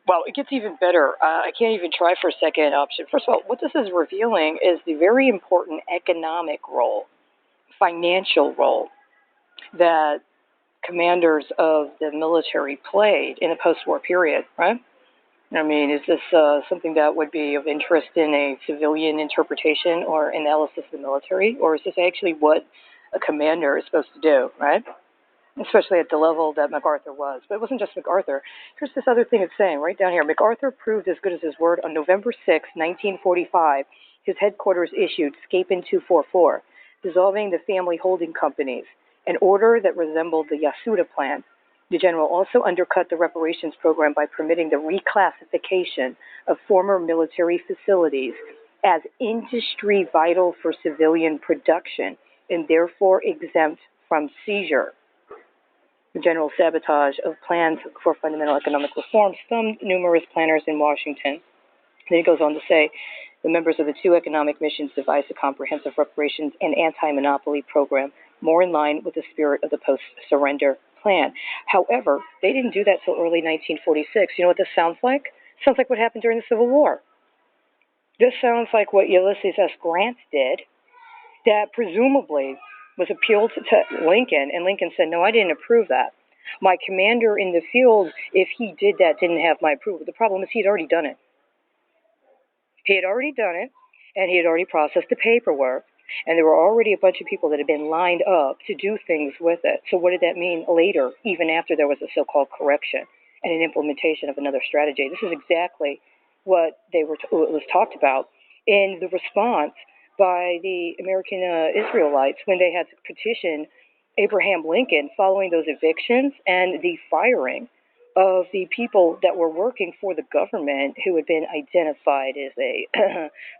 Well, it gets even better. I can't even try for a second option. First of all, what this is revealing is the very important economic role, financial role that commanders of the military played in the post-war period, right? I mean, is this something that would be of interest in a civilian interpretation or analysis of the military, or is this actually what a commander is supposed to do, right? Especially at the level that MacArthur was. But it wasn't just MacArthur. Here's this other thing it's saying right down here. MacArthur proved as good as his word on November 6, 1945. His headquarters issued Scapin 244, dissolving the family holding companies, an order that resembled the Yasuda Plan. The general also undercut the reparations program by permitting the reclassification of former military facilities as industry vital for civilian production and therefore exempt from seizure. The general sabotage of plans for fundamental economic reform stunned numerous planners in Washington. Then it goes on to say, the members of the two economic missions devised a comprehensive reparations and anti-monopoly program more in line with the spirit of the post-surrender plan. However, they didn't do that till early 1946. You know what this sounds like? It sounds like what happened during the Civil War. This sounds like what Ulysses S. Grant did, that presumably was appealed to Lincoln, and Lincoln said, no, I didn't approve that. My commander in the field, if he did that, didn't have my approval. The problem is he'd already done it. He had already done it, and he had already processed the paperwork, and there were already a bunch of people that had been lined up to do things with it. So what did that mean later, even after there was a so-called correction and an implementation of another strategy? This is exactly what was talked about in the response by the American Israelites when they had to petition Abraham Lincoln following those evictions and the firing of the people that were working for the government who had been identified as a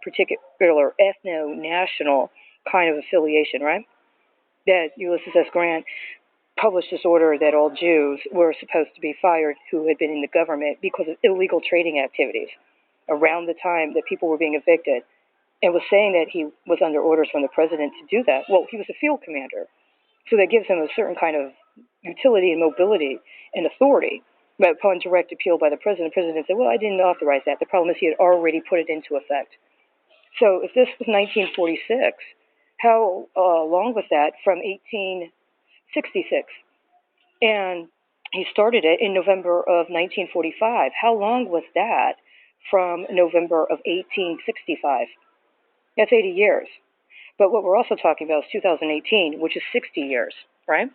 particular ethno-national kind of affiliation, right? That Ulysses S. Grant published this order that all Jews were supposed to be fired who had been in the government because of illegal trading activities around the time that people were being evicted, and was saying that he was under orders from the president to do that. Well, he was a field commander, so that gives him a certain kind of utility and mobility and authority. But upon direct appeal by the president said, well, I didn't authorize that. The problem is he had already put it into effect. So if this was 1946, how long was that from 1866? And he started it in November of 1945. How long was that from November of 1865? That's 80 years. But what we're also talking about is 2018, which is 60 years, right?